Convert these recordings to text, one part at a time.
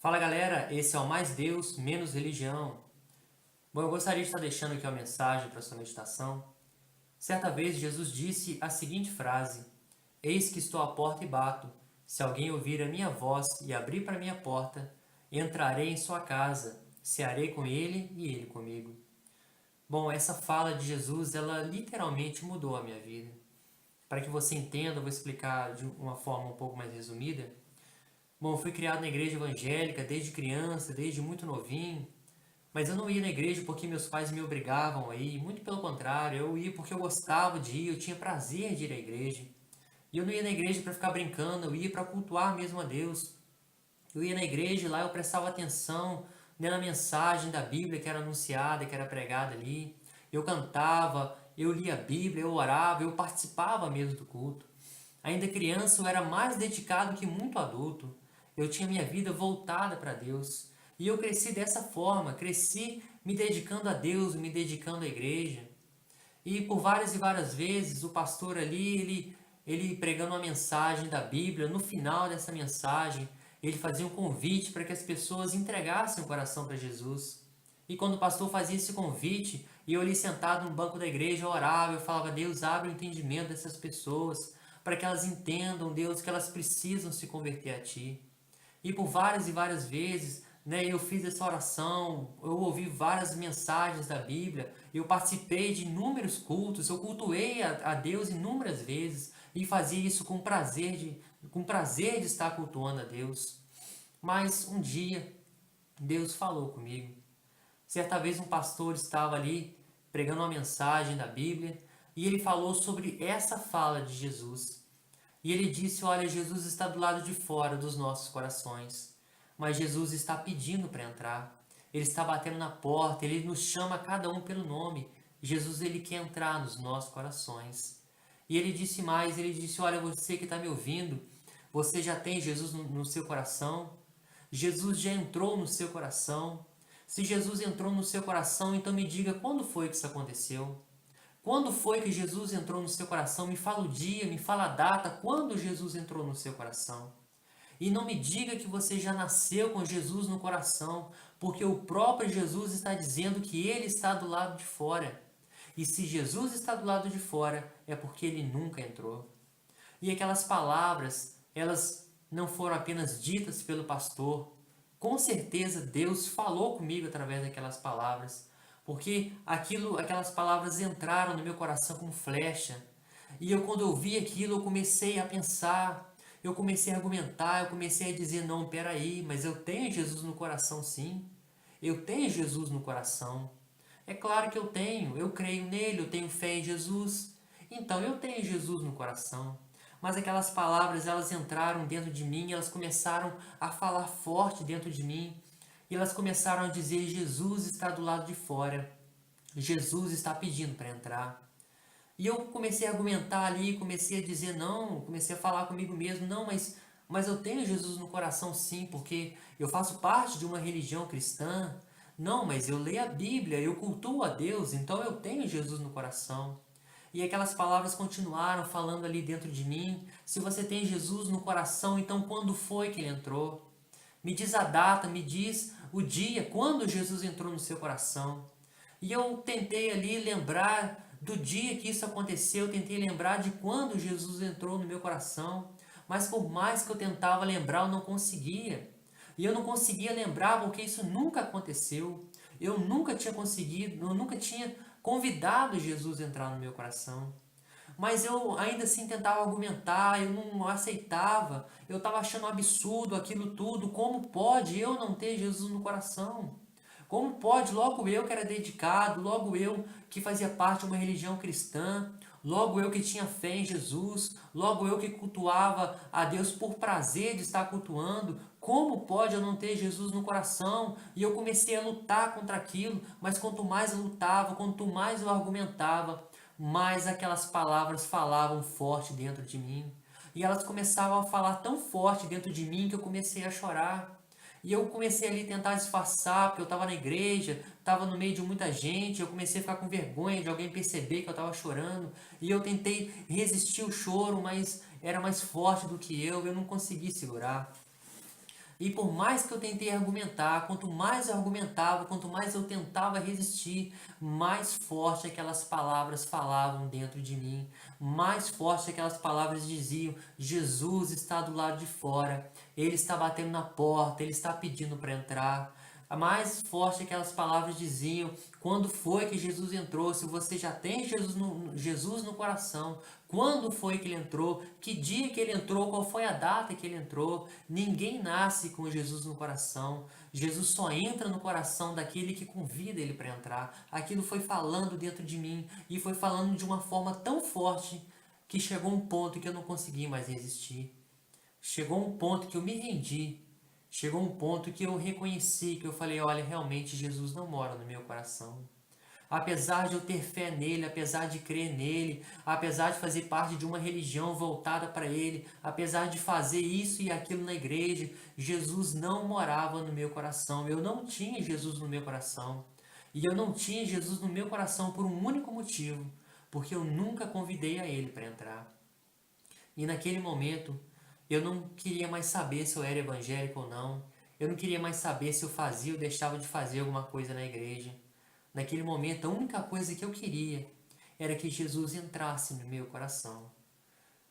Fala galera, esse é o Mais Deus, Menos Religião. Bom, eu gostaria de estar deixando aqui uma mensagem para sua meditação. Certa vez Jesus disse a seguinte frase: Eis que estou à porta e bato. Se alguém ouvir a minha voz e abrir para minha porta, entrarei em sua casa, cearei com ele e ele comigo. Bom, essa fala de Jesus, ela literalmente mudou a minha vida. Para que você entenda, eu vou explicar de uma forma um pouco mais resumida. Bom, eu fui criado na igreja evangélica desde criança, desde muito novinho, mas eu não ia na igreja porque meus pais me obrigavam a ir, muito pelo contrário, eu ia porque eu gostava de ir, eu tinha prazer de ir à igreja. E eu não ia na igreja para ficar brincando, eu ia para cultuar mesmo a Deus. Eu ia na igreja e lá eu prestava atenção na mensagem da Bíblia que era anunciada, que era pregada ali. Eu cantava, eu lia a Bíblia, eu orava, eu participava mesmo do culto. Ainda criança, eu era mais dedicado que muito adulto. Eu tinha minha vida voltada para Deus. E eu cresci dessa forma, cresci me dedicando a Deus, me dedicando à igreja. E por várias e várias vezes o pastor ali, ele pregando uma mensagem da Bíblia, no final dessa mensagem, ele fazia um convite para que as pessoas entregassem o coração para Jesus. E quando o pastor fazia esse convite, e eu ali sentado no banco da igreja, eu orava, eu falava: Deus, abre o entendimento dessas pessoas, para que elas entendam, Deus, que elas precisam se converter a Ti. E por várias e várias vezes, né, eu fiz essa oração, eu ouvi várias mensagens da Bíblia, eu participei de inúmeros cultos, eu cultuei a Deus inúmeras vezes e fazia isso com prazer de estar cultuando a Deus. Mas um dia Deus falou comigo. Certa vez um pastor estava ali pregando uma mensagem da Bíblia e ele falou sobre essa fala de Jesus. E ele disse: Olha, Jesus está do lado de fora dos nossos corações, mas Jesus está pedindo para entrar. Ele está batendo na porta, ele nos chama cada um pelo nome. Jesus, ele quer entrar nos nossos corações. E ele disse mais: Ele disse: Olha, você que está me ouvindo, você já tem Jesus no seu coração? Jesus já entrou no seu coração? Se Jesus entrou no seu coração, então me diga quando foi que isso aconteceu? Quando foi que Jesus entrou no seu coração? Me fala o dia, me fala a data, quando Jesus entrou no seu coração. E não me diga que você já nasceu com Jesus no coração, porque o próprio Jesus está dizendo que ele está do lado de fora. E se Jesus está do lado de fora, é porque ele nunca entrou. E aquelas palavras, elas não foram apenas ditas pelo pastor. Com certeza Deus falou comigo através daquelas palavras, porque aquelas palavras entraram no meu coração como flecha. E eu, quando eu vi aquilo, eu comecei a pensar, eu comecei a argumentar, eu comecei a dizer: não, peraí, mas eu tenho Jesus no coração, sim. Eu tenho Jesus no coração. É claro que eu tenho, eu creio nele, eu tenho fé em Jesus. Então eu tenho Jesus no coração. Mas aquelas palavras, elas entraram dentro de mim, elas começaram a falar forte dentro de mim. E elas começaram a dizer: Jesus está do lado de fora. Jesus está pedindo para entrar. E eu comecei a argumentar ali, comecei a dizer não, comecei a falar comigo mesmo: não, mas eu tenho Jesus no coração, sim, porque eu faço parte de uma religião cristã. Não, mas eu leio a Bíblia, eu cultuo a Deus, então eu tenho Jesus no coração. E aquelas palavras continuaram falando ali dentro de mim: se você tem Jesus no coração, então quando foi que ele entrou? Me diz a data, me diz o dia, quando Jesus entrou no seu coração. E eu tentei ali lembrar do dia que isso aconteceu, tentei lembrar de quando Jesus entrou no meu coração, mas por mais que eu tentava lembrar, eu não conseguia. E eu não conseguia lembrar porque isso nunca aconteceu. Eu nunca tinha conseguido, eu nunca tinha convidado Jesus a entrar no meu coração. Mas eu ainda assim tentava argumentar, eu não aceitava, eu estava achando um absurdo aquilo tudo. Como pode eu não ter Jesus no coração? Como pode, logo eu que era dedicado, logo eu que fazia parte de uma religião cristã, logo eu que tinha fé em Jesus, logo eu que cultuava a Deus por prazer de estar cultuando, como pode eu não ter Jesus no coração? E eu comecei a lutar contra aquilo, mas quanto mais eu lutava, quanto mais eu argumentava, mais aquelas palavras falavam forte dentro de mim. E elas começavam a falar tão forte dentro de mim que eu comecei a chorar. E eu comecei ali a tentar disfarçar, porque eu estava na igreja, estava no meio de muita gente, eu comecei a ficar com vergonha de alguém perceber que eu estava chorando. E eu tentei resistir o choro, mas era mais forte do que eu não consegui segurar. E por mais que eu tentei argumentar, quanto mais eu argumentava, quanto mais eu tentava resistir, mais forte aquelas palavras falavam dentro de mim, mais forte aquelas palavras diziam: Jesus está do lado de fora, ele está batendo na porta, ele está pedindo para entrar. A mais forte aquelas palavras diziam: quando foi que Jesus entrou? Se você já tem Jesus no coração, quando foi que ele entrou? Que dia que ele entrou? Qual foi a data que ele entrou? Ninguém nasce com Jesus no coração. Jesus só entra no coração daquele que convida ele para entrar. Aquilo foi falando dentro de mim e foi falando de uma forma tão forte que chegou um ponto que eu não consegui mais resistir. Chegou um ponto que eu me rendi. Chegou um ponto que eu reconheci, que eu falei: olha, realmente Jesus não mora no meu coração. Apesar de eu ter fé nele, apesar de crer nele, apesar de fazer parte de uma religião voltada para ele, apesar de fazer isso e aquilo na igreja, Jesus não morava no meu coração. Eu não tinha Jesus no meu coração. E eu não tinha Jesus no meu coração por um único motivo, porque eu nunca convidei a ele para entrar. E naquele momento, eu não queria mais saber se eu era evangélico ou não. Eu não queria mais saber se eu fazia ou deixava de fazer alguma coisa na igreja. Naquele momento, a única coisa que eu queria era que Jesus entrasse no meu coração.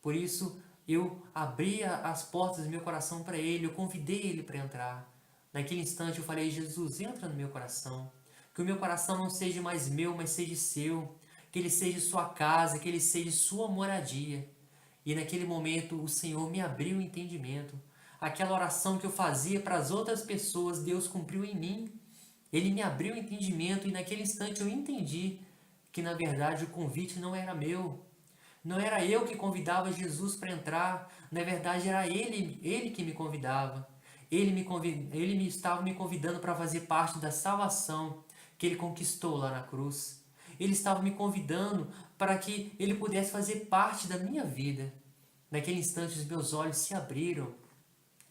Por isso, eu abria as portas do meu coração para Ele, eu convidei Ele para entrar. Naquele instante, eu falei: Jesus, entra no meu coração. Que o meu coração não seja mais meu, mas seja seu. Que ele seja sua casa, que ele seja sua moradia. E naquele momento, o Senhor me abriu o entendimento. Aquela oração que eu fazia para as outras pessoas, Deus cumpriu em mim. Ele me abriu o entendimento e naquele instante eu entendi que na verdade o convite não era meu. Não era eu que convidava Jesus para entrar, na verdade era ele que me convidava. Ele me estava me convidando para fazer parte da salvação que ele conquistou lá na cruz. Ele estava me convidando para que ele pudesse fazer parte da minha vida. Naquele instante os meus olhos se abriram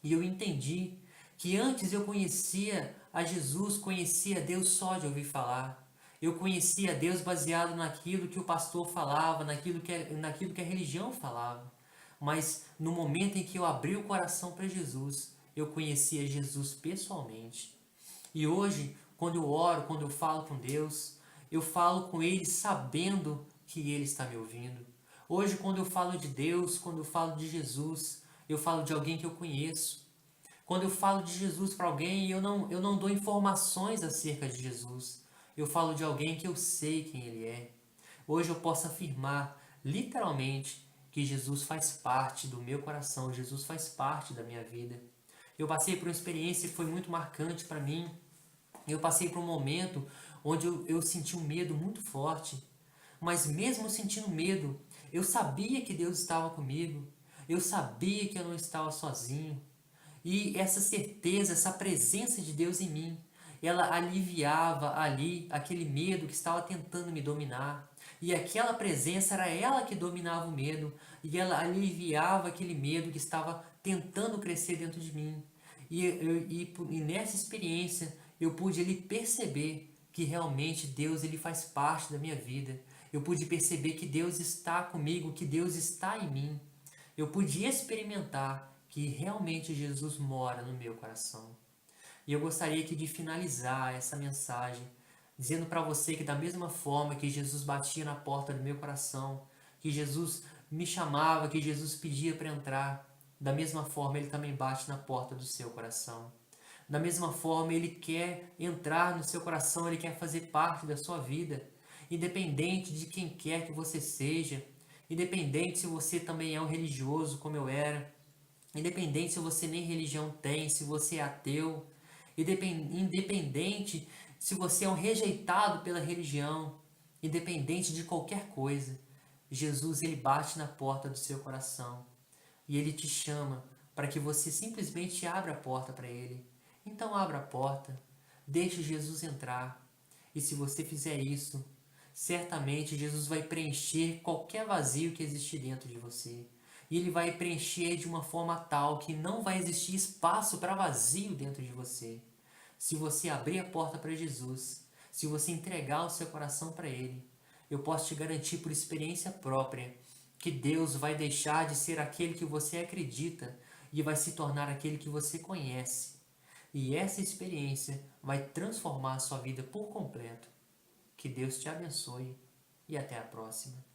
e eu entendi que antes eu conhecia a Jesus, conhecia a Deus só de ouvir falar. Eu conhecia a Deus baseado naquilo que o pastor falava, naquilo que a religião falava. Mas no momento em que eu abri o coração para Jesus, eu conhecia Jesus pessoalmente. E hoje, quando eu oro, quando eu falo com Deus, eu falo com Ele sabendo que Ele está me ouvindo. Hoje, quando eu falo de Deus, quando eu falo de Jesus, eu falo de alguém que eu conheço. Quando eu falo de Jesus para alguém, eu não dou informações acerca de Jesus. Eu falo de alguém que eu sei quem Ele é. Hoje eu posso afirmar, literalmente, que Jesus faz parte do meu coração, Jesus faz parte da minha vida. Eu passei por uma experiência que foi muito marcante para mim. Eu passei por um momento onde eu senti um medo muito forte. Mas mesmo sentindo medo, eu sabia que Deus estava comigo. Eu sabia que eu não estava sozinho. E essa certeza, essa presença de Deus em mim, ela aliviava ali aquele medo que estava tentando me dominar. E aquela presença era ela que dominava o medo, e ela aliviava aquele medo que estava tentando crescer dentro de mim. E nessa experiência eu pude ali perceber que realmente Deus ele faz parte da minha vida. Eu pude perceber que Deus está comigo, que Deus está em mim. Eu pude experimentar que realmente Jesus mora no meu coração. E eu gostaria aqui de finalizar essa mensagem dizendo para você que da mesma forma que Jesus batia na porta do meu coração, que Jesus me chamava, que Jesus pedia para entrar, da mesma forma ele também bate na porta do seu coração. Da mesma forma ele quer entrar no seu coração, ele quer fazer parte da sua vida, independente de quem quer que você seja, independente se você também é um religioso como eu era, independente se você nem religião tem, se você é ateu, independente se você é um rejeitado pela religião, independente de qualquer coisa, Jesus ele bate na porta do seu coração e ele te chama para que você simplesmente abra a porta para ele. Então abra a porta, deixe Jesus entrar. E se você fizer isso, certamente Jesus vai preencher qualquer vazio que existir dentro de você. E ele vai preencher de uma forma tal que não vai existir espaço para vazio dentro de você. Se você abrir a porta para Jesus, se você entregar o seu coração para Ele, eu posso te garantir por experiência própria que Deus vai deixar de ser aquele que você acredita e vai se tornar aquele que você conhece. E essa experiência vai transformar a sua vida por completo. Que Deus te abençoe e até a próxima.